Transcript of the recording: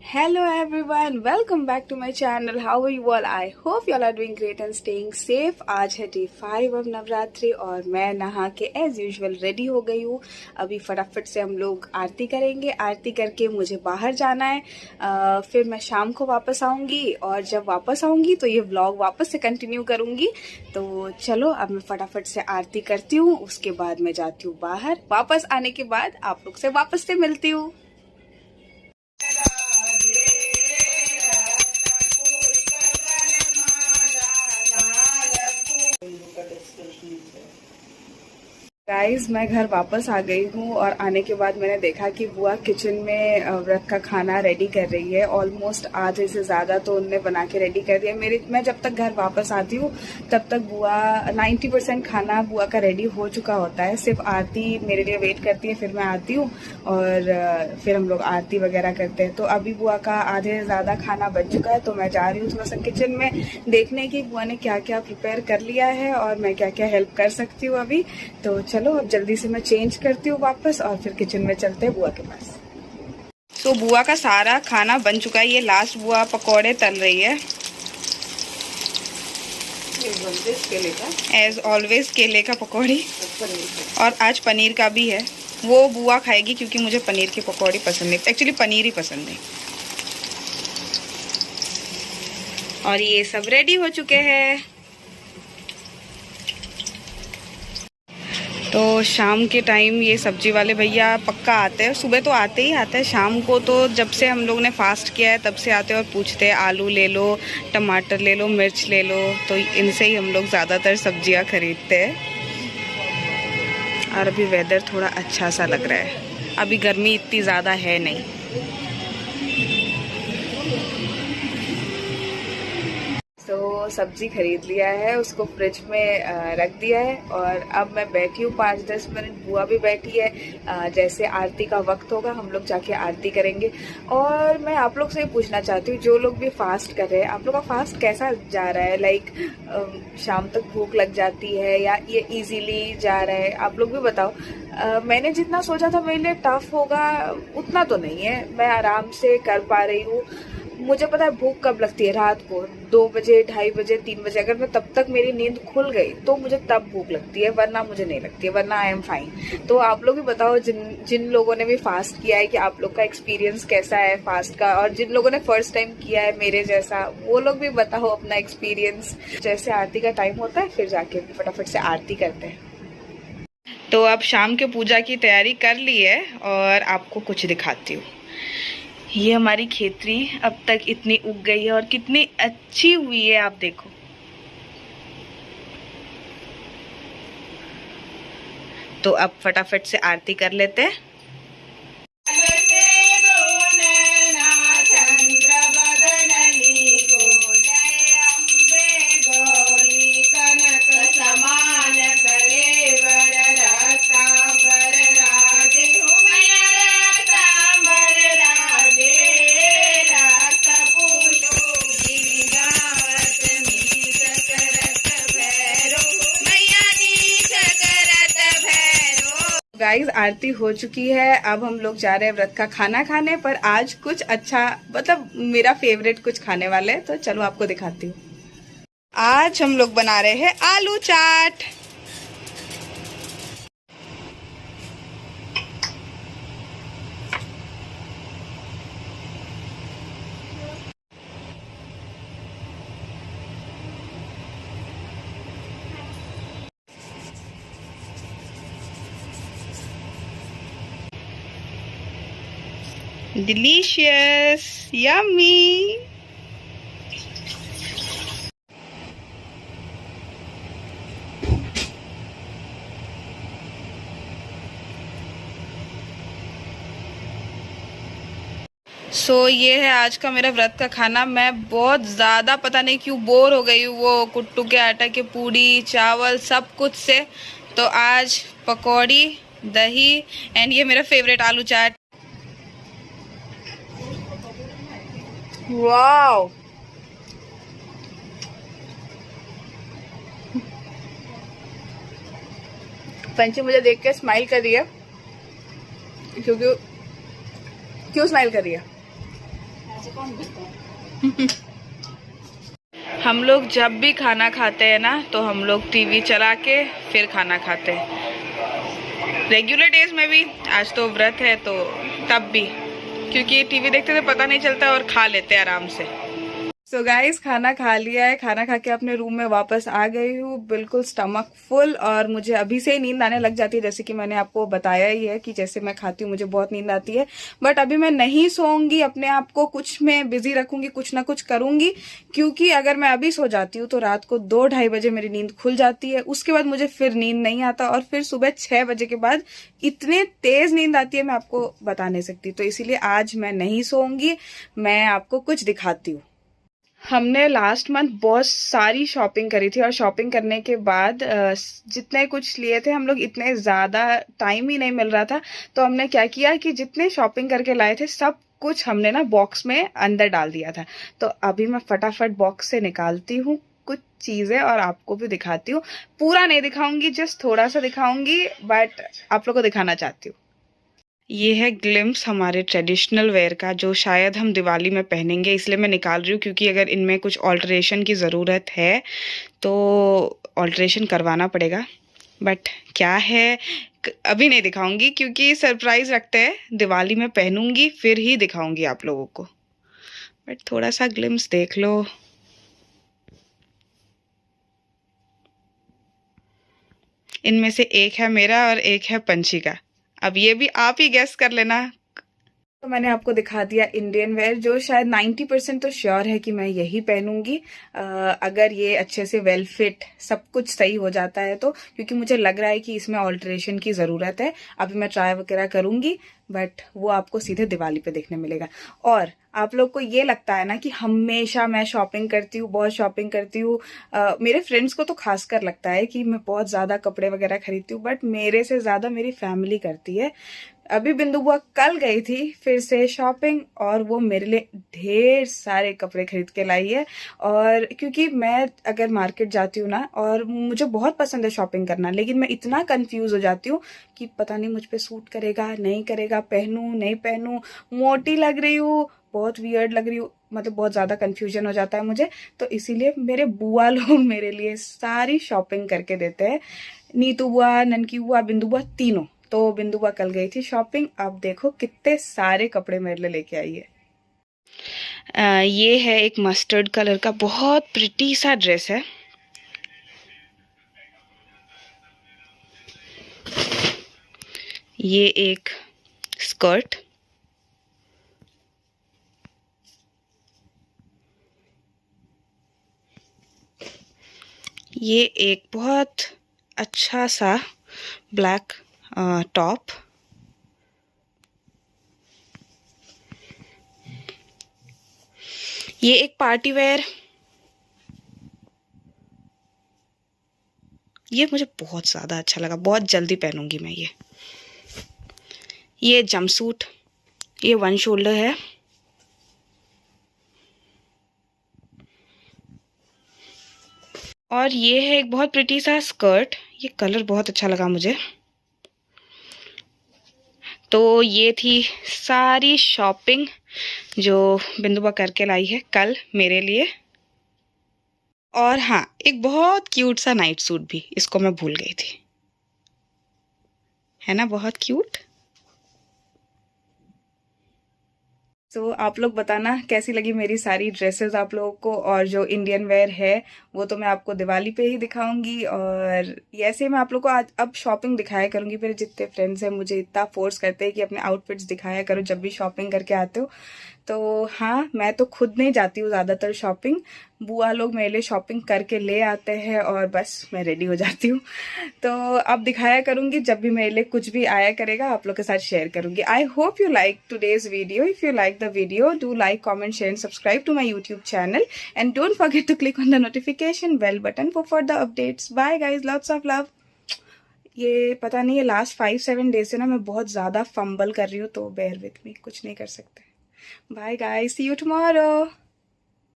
Hello everyone, welcome back to my channel. How are you all? I hope you all are doing great and staying safe. आज है day 5 of Navratri और मैं नहा के as usual ready हो गई हूँ। अभी फटाफट से हम लोग आरती करेंगे। आरती करके मुझे बाहर जाना है। फिर मैं शाम को वापस आऊँगी और जब वापस आऊँगी तो ये व्लॉग वापस से कंटिन्यू करूँगी। तो चलो अब मैं फटाफट से आरती करती हूँ, उसके बाद मैं जाती हूँ बाहर। वापस आने के बाद आप लोग से वापस से मिलती हूँ। गाइस मैं घर वापस आ गई हूँ और आने के बाद मैंने देखा कि बुआ किचन में व्रत का खाना रेडी कर रही है। ऑलमोस्ट आधे से ज़्यादा तो उनने बना के रेडी कर दिया। मैं जब तक घर वापस आती हूँ तब तक बुआ 90% खाना बुआ का रेडी हो चुका होता है। सिर्फ आरती मेरे लिए वेट करती है, फिर मैं आती हूँ और फिर हम लोग आरती वगैरह करते हैं। तो अभी बुआ का आधे से ज़्यादा खाना बन चुका है, तो मैं जा रही हूँ थोड़ा सा किचन में देखने की बुआ ने क्या क्या प्रिपेयर कर लिया है और मैं क्या क्या हेल्प कर सकती हूँ अभी। तो चलो अब जल्दी से मैं चेंज करती हूँ वापस और फिर किचन में चलते हैं बुआ के पास। तो बुआ का सारा खाना बन चुका है। ये लास्ट बुआ पकौड़े तल रही है। एज ऑलवेज केले का पकौड़ी और आज पनीर का भी है। वो बुआ खाएगी क्योंकि मुझे पनीर की पकौड़ी पसंद नहीं, एक्चुअली पनीर ही पसंद नहीं। और ये सब रेडी हो चुके हैं। तो शाम के टाइम ये सब्जी वाले भैया पक्का आते हैं। सुबह तो आते ही आते हैं, शाम को तो जब से हम लोग ने फास्ट किया है तब से आते हैं और पूछते हैं आलू ले लो, टमाटर ले लो, मिर्च ले लो। तो इनसे ही हम लोग ज़्यादातर सब्जियां खरीदते हैं। और अभी वेदर थोड़ा अच्छा सा लग रहा है, अभी गर्मी इतनी ज़्यादा है नहीं। तो सब्जी खरीद लिया है, उसको फ्रिज में रख दिया है और अब मैं बैठी हूँ 5-10 मिनट। बुआ भी बैठी है। जैसे आरती का वक्त होगा हम लोग जाके आरती करेंगे। और मैं आप लोग से पूछना चाहती हूँ, जो लोग भी फास्ट कर रहे हैं, आप लोग का फास्ट कैसा जा रहा है? लाइक शाम तक भूख लग जाती है या ये इजीली जा रहा है? आप लोग भी बताओ। मैंने जितना सोचा था मेरे लिए टफ होगा उतना तो नहीं है, मैं आराम से कर पा रही हूँ। मुझे पता है भूख कब लगती है, रात को 2 बजे, 2:30 बजे, 3 बजे। अगर मैं तब तक मेरी नींद खुल गई तो मुझे तब भूख लगती है, वरना मुझे नहीं लगती है, वरना आई एम फाइन। तो आप लोग भी बताओ, जिन लोगों ने भी फास्ट किया है कि आप लोग का एक्सपीरियंस कैसा है फास्ट का, और जिन लोगों ने फर्स्ट टाइम किया है मेरे जैसा, वो लोग भी बताओ अपना एक्सपीरियंस। जैसे आरती का टाइम होता है फिर जाके फटाफट से आरती करते हैं। तो अब शाम के पूजा की तैयारी कर ली है और आपको कुछ दिखाती हूँ। ये हमारी खेती अब तक इतनी उग गई है और कितनी अच्छी हुई है, आप देखो। तो अब फटाफट से आरती कर लेते हैं। गाइस आरती हो चुकी है, अब हम लोग जा रहे हैं व्रत का खाना खाने। पर आज कुछ अच्छा, मतलब मेरा फेवरेट कुछ खाने वाले हैं, तो चलो आपको दिखाती हूँ। आज हम लोग बना रहे हैं आलू चाट। Delicious, yummy. ये है आज का मेरा व्रत का खाना। मैं बहुत ज़्यादा पता नहीं क्यों बोर हो गई हूँ वो कुट्टू के आटा के पूड़ी चावल सब कुछ से। तो आज पकौड़ी, दही एंड ये मेरा फेवरेट आलू चाट। वाओ, पंची मुझे देख के स्माइल कर रही है, क्योंकि क्यों स्माइल कर रही है? ऐसे कौन बोलता है? हम लोग जब भी खाना खाते हैं ना तो हम लोग टीवी चला के फिर खाना खाते हैं। रेगुलर डेज में भी, आज तो व्रत है तो तब भी, क्योंकि टीवी देखते थे पता नहीं चलता और खा लेते हैं आराम से। सो गाइस, खाना खा लिया है। खाना खा के अपने रूम में वापस आ गई हूँ, बिल्कुल स्टमक फुल। और मुझे अभी से ही नींद आने लग जाती है, जैसे कि मैंने आपको बताया ही है कि जैसे मैं खाती हूँ मुझे बहुत नींद आती है। बट अभी मैं नहीं सोऊंगी, अपने आप को कुछ में बिजी रखूंगी, कुछ ना कुछ करूंगी। क्योंकि अगर मैं अभी सो जाती हूँ तो रात को 2-2:30 बजे मेरी नींद खुल जाती है। उसके बाद मुझे फिर नींद नहीं आता और फिर सुबह 6 बजे के बाद इतने तेज नींद आती है, मैं आपको बता नहीं सकती। तो इसीलिए आज मैं नहीं सोऊंगी, मैं आपको कुछ दिखाती हूँ। हमने लास्ट मंथ बहुत सारी शॉपिंग करी थी और शॉपिंग करने के बाद जितने कुछ लिए थे हम लोग, इतने ज़्यादा टाइम ही नहीं मिल रहा था। तो हमने क्या किया कि जितने शॉपिंग करके लाए थे सब कुछ हमने ना बॉक्स में अंदर डाल दिया था। तो अभी मैं फटाफट बॉक्स से निकालती हूँ कुछ चीज़ें और आपको भी दिखाती हूँ। पूरा नहीं दिखाऊंगी, जस्ट थोड़ा सा दिखाऊंगी, बट आप लोग को दिखाना चाहती हूँ। ये है ग्लिम्स हमारे ट्रेडिशनल वेयर का, जो शायद हम दिवाली में पहनेंगे, इसलिए मैं निकाल रही हूँ। क्योंकि अगर इनमें कुछ ऑल्ट्रेशन की ज़रूरत है तो ऑल्ट्रेशन करवाना पड़ेगा। बट क्या है अभी नहीं दिखाऊंगी, क्योंकि सरप्राइज़ रखते हैं, दिवाली में पहनूंगी फिर ही दिखाऊंगी आप लोगों को। बट थोड़ा सा ग्लिम्स देख लो। इनमें से एक है मेरा और एक है पंछी का। अब ये भी आप ही गेस कर लेना। तो मैंने आपको दिखा दिया इंडियन वेयर, जो शायद 90% तो श्योर है कि मैं यही पहनूंगी, अगर ये अच्छे से वेल फिट सब कुछ सही हो जाता है तो। क्योंकि मुझे लग रहा है कि इसमें ऑल्ट्रेशन की ज़रूरत है। अभी मैं ट्राई वगैरह करूंगी, बट वो आपको सीधे दिवाली पे देखने मिलेगा। और आप लोग को ये लगता है ना कि हमेशा मैं शॉपिंग करती हूँ, बहुत शॉपिंग करती हूँ। मेरे फ्रेंड्स को तो खासकर लगता है कि मैं बहुत ज़्यादा कपड़े वगैरह खरीदती हूँ, बट मेरे से ज़्यादा मेरी फैमिली करती है। अभी बिंदु बुआ कल गई थी फिर से शॉपिंग, और वो मेरे लिए ढेर सारे कपड़े खरीद के लाई है। और क्योंकि मैं अगर मार्केट जाती हूँ ना, और मुझे बहुत पसंद है शॉपिंग करना, लेकिन मैं इतना कंफ्यूज हो जाती हूँ कि पता नहीं मुझ पे सूट करेगा नहीं करेगा, पहनूं नहीं पहनूं, मोटी लग रही हूँ, बहुत वियर्ड लग रही हूँ, मतलब बहुत ज़्यादा कंफ्यूजन हो जाता है मुझे। तो इसीलिए मेरे बुआ लोग मेरे लिए सारी शॉपिंग करके देते हैं। नीतू बुआ, ननकी बुआ, बिंदु बुआ, तीनों। तो बिंदु बुआ कल गई थी शॉपिंग। अब देखो कितने सारे कपड़े मेरे लिए लेके आई है। ये है एक मस्टर्ड कलर का बहुत प्रिटी सा ड्रेस है। ये एक स्कर्ट, ये एक बहुत अच्छा सा ब्लैक टॉप, ये एक पार्टी वेयर, ये मुझे बहुत ज़्यादा अच्छा लगा, बहुत जल्दी पहनूंगी मैं ये जंपसूट, ये वन शोल्डर है। और ये है एक बहुत प्रिटी सा स्कर्ट, ये कलर बहुत अच्छा लगा मुझे। तो ये थी सारी शॉपिंग जो बिंदुबा करके लाई है कल मेरे लिए। और हाँ, एक बहुत क्यूट सा नाइट सूट भी, इसको मैं भूल गई थी, है ना बहुत क्यूट। तो आप लोग बताना कैसी लगी मेरी सारी ड्रेसेस आप लोगों को। और जो इंडियन वेयर है वो तो मैं आपको दिवाली पे ही दिखाऊंगी। और ऐसे मैं आप लोग को आज अब शॉपिंग दिखाया करूंगी। मेरे जितने फ्रेंड्स हैं मुझे इतना फोर्स करते हैं कि अपने आउटफिट्स दिखाया करो जब भी शॉपिंग करके आते हो। तो हाँ, मैं तो खुद नहीं जाती हूँ ज़्यादातर शॉपिंग, बुआ लोग मेरे लिए शॉपिंग करके ले आते हैं और बस मैं रेडी हो जाती हूँ। तो अब दिखाया करूँगी, जब भी मेरे लिए कुछ भी आया करेगा आप लोग के साथ शेयर करूँगी। I hope you like today's video. If you like the video, do like, comment, share and subscribe to my YouTube channel, and don't forget to click on the notification bell button for further updates. Bye guys, lots of love. ये पता नहीं, ये last 5-7 days से ना मैं बहुत ज़्यादा fumble कर रही हूँ, तो बेयर विथ मी, कुछ नहीं कर सकते। Bye guys, see you tomorrow.